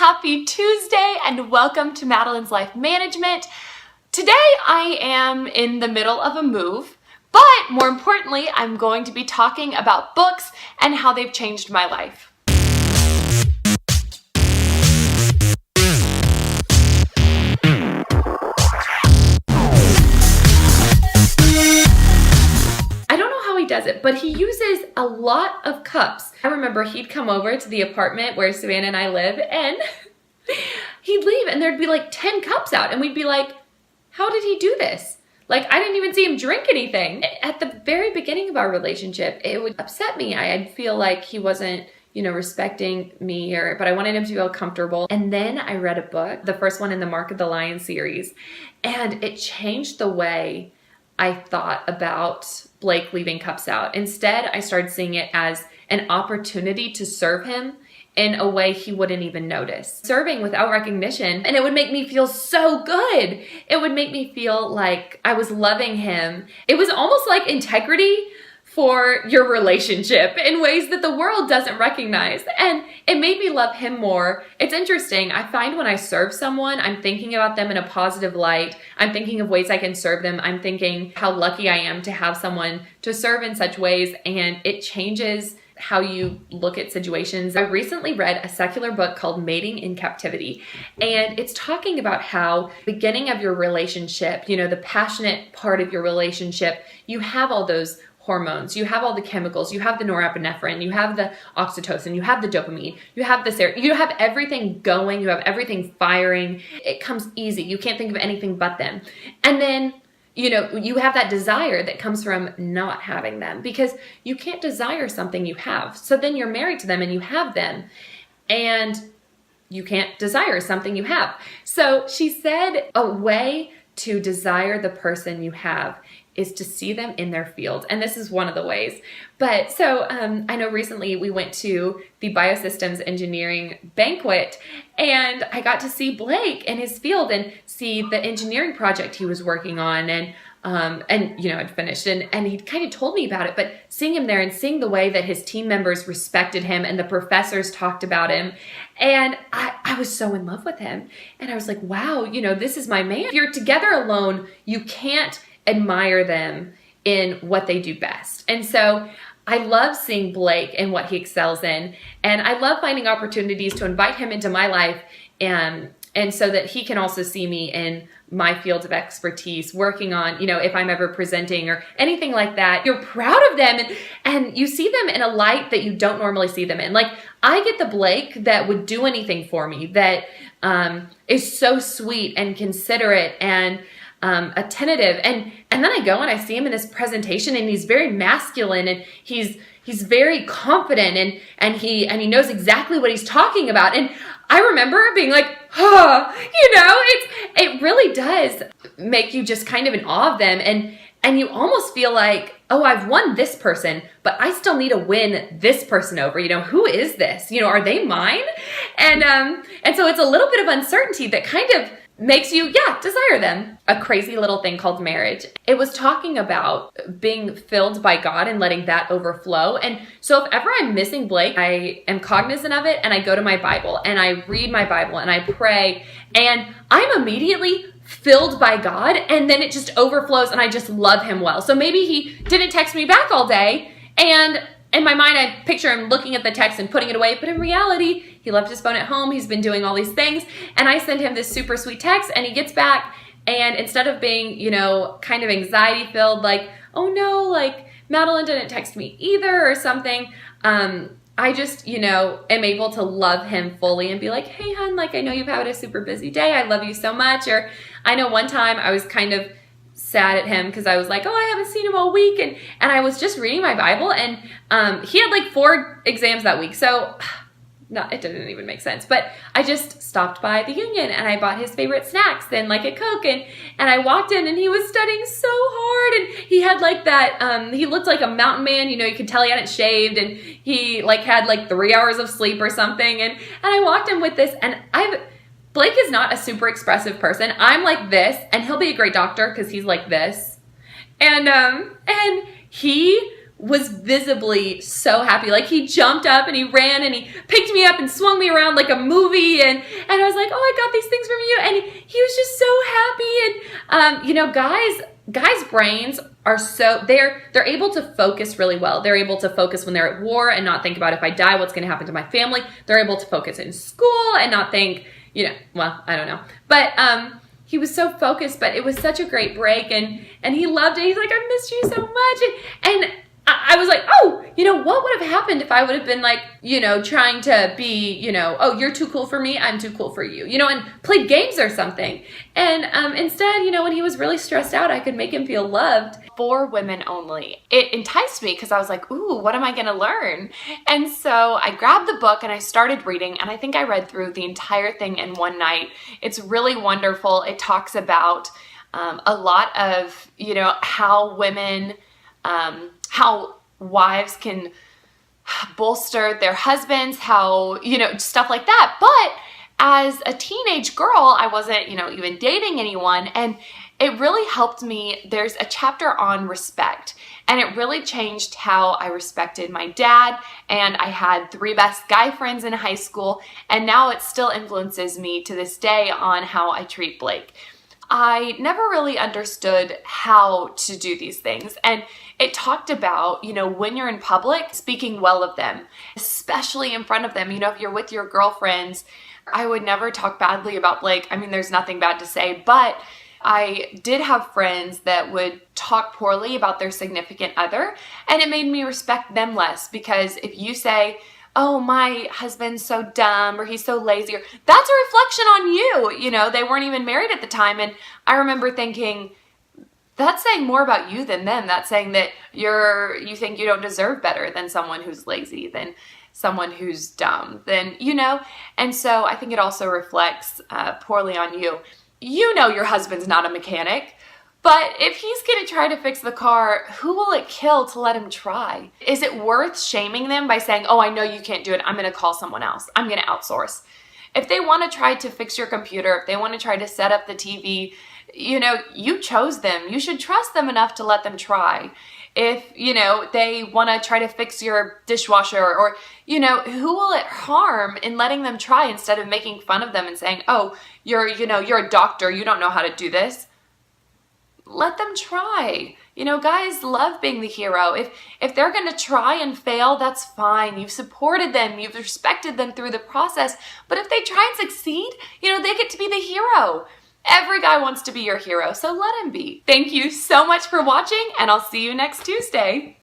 Happy Tuesday and welcome to Madeline's Life Management. Today I am in the middle of a move, but more importantly, I'm going to be talking about books and how they've changed my life. Does it, but he uses a lot of cups. I remember he'd come over to the apartment where Savannah and I live, and he'd leave and there'd be like 10 cups out, and we'd be like, how did he do this? Like, I didn't even see him drink anything. At the very beginning of our relationship, it would upset me. I'd feel like he wasn't, respecting me, but I wanted him to feel comfortable. And then I read a book, the first one in the Mark of the Lion series, and it changed the way I thought about Blake leaving cups out. Instead, I started seeing it as an opportunity to serve him in a way he wouldn't even notice. Serving without recognition, and it would make me feel so good. It would make me feel like I was loving him. It was almost like integrity for your relationship in ways that the world doesn't recognize. And it made me love him more. It's interesting. I find when I serve someone, I'm thinking about them in a positive light. I'm thinking of ways I can serve them. I'm thinking how lucky I am to have someone to serve in such ways, and it changes how you look at situations. I recently read a secular book called Mating in Captivity, and it's talking about how beginning of your relationship, the passionate part of your relationship, you have all those hormones, you have all the chemicals, you have the norepinephrine, you have the oxytocin, you have the dopamine, you have the you have everything going, you have everything firing. It comes easy. You can't think of anything but them. And then, you have that desire that comes from not having them, because you can't desire something you have. So then you're married to them and you have them, and you can't desire something you have. So she said a way to desire the person you have is to see them in their field. And this is one of the ways. But so I know recently we went to the Biosystems Engineering banquet, and I got to see Blake in his field and see the engineering project he was working on, and I'd finished, and he kind of told me about it, but seeing him there and seeing the way that his team members respected him and the professors talked about him, and I was so in love with him. And I was like, wow, this is my man. If you're together alone, you can't admire them in what they do best. And so I love seeing Blake and what he excels in, and I love finding opportunities to invite him into my life, and so that he can also see me in my field of expertise, working on, if I'm ever presenting or anything like that. You're proud of them, and you see them in a light that you don't normally see them in. Like, I get the Blake that would do anything for me, that is so sweet and considerate and attentive, and then I go and I see him in this presentation, and he's very masculine, and he's very confident, and he knows exactly what he's talking about. And I remember being like, it really does make you just kind of in awe of them, and you almost feel like, oh, I've won this person, but I still need to win this person over. Who is this? Are they mine? And so it's a little bit of uncertainty that kind of makes you, desire them. A crazy little thing called marriage. It was talking about being filled by God and letting that overflow. And so if ever I'm missing Blake, I am cognizant of it, and I go to my Bible and I read my Bible and I pray, and I'm immediately filled by God, and then it just overflows, and I just love him well. So maybe he didn't text me back all day, and in my mind, I picture him looking at the text and putting it away, but in reality, he left his phone at home, he's been doing all these things, and I send him this super sweet text, and he gets back, and instead of being, kind of anxiety-filled, like, oh no, like, Madeline didn't text me either, or something, I just, am able to love him fully and be like, hey, hun, like, I know you've had a super busy day, I love you so much. Or I know one time I was kind of sad at him because I was like, oh, I haven't seen him all week, and I was just reading my Bible, and he had like 4 exams that week, so no, it didn't even make sense, but I just stopped by the Union, and I bought his favorite snacks and like a Coke, and I walked in, and he was studying so hard, and he had like that, he looked like a mountain man, you could tell he hadn't shaved, and he like had like 3 hours of sleep or something, and I walked in with this, and Blake is not a super expressive person. I'm like this, and he'll be a great doctor because he's like this. And he was visibly so happy. Like, he jumped up and he ran and he picked me up and swung me around like a movie, and I was like, oh, I got these things from you, and he was just so happy. And you know, guys' brains are so, they're able to focus really well. They're able to focus when they're at war and not think about, if I die, what's going to happen to my family. They're able to focus in school and not think, you know, well, I don't know. But he was so focused, but it was such a great break, and he loved it. He's like, I missed you so much. And I was like, oh, you know, what would have happened if I would have been like, you know, trying to be, you know, oh, you're too cool for me, I'm too cool for you, you know, and played games or something. And instead, you know, when he was really stressed out, I could make him feel loved. For women only. It enticed me because I was like, ooh, what am I going to learn? And so I grabbed the book and I started reading, and I think I read through the entire thing in one night. It's really wonderful. It talks about a lot of, you know, how women, how wives can bolster their husbands, how, you know, stuff like that. But as a teenage girl, I wasn't, you know, even dating anyone, and it really helped me. There's a chapter on respect, and it really changed how I respected my dad, and I had 3 best guy friends in high school, and now it still influences me to this day on how I treat Blake. I never really understood how to do these things, and it talked about, you know, when you're in public, speaking well of them, especially in front of them. You know, if you're with your girlfriends, I would never talk badly about Blake. I mean, there's nothing bad to say, but I did have friends that would talk poorly about their significant other, and it made me respect them less, because if you say, oh, my husband's so dumb, or he's so lazy, or that's a reflection on you. You know, they weren't even married at the time, and I remember thinking, that's saying more about you than them. That's saying that you think you don't deserve better than someone who's lazy, than someone who's dumb, than, you know? And so I think it also reflects poorly on you. You know your husband's not a mechanic, but if he's going to try to fix the car, who will it kill to let him try? Is it worth shaming them by saying, oh, I know you can't do it, I'm going to call someone else, I'm going to outsource? If they want to try to fix your computer, if they want to try to set up the TV, you know, you chose them. You should trust them enough to let them try. If, you know, they want to try to fix your dishwasher, or, you know, who will it harm in letting them try instead of making fun of them and saying, oh, you're a doctor, you don't know how to do this. Let them try. You know, guys love being the hero. If they're going to try and fail, that's fine. You've supported them. You've respected them through the process. But if they try and succeed, you know, they get to be the hero. Every guy wants to be your hero, so let him be. Thank you so much for watching, and I'll see you next Tuesday.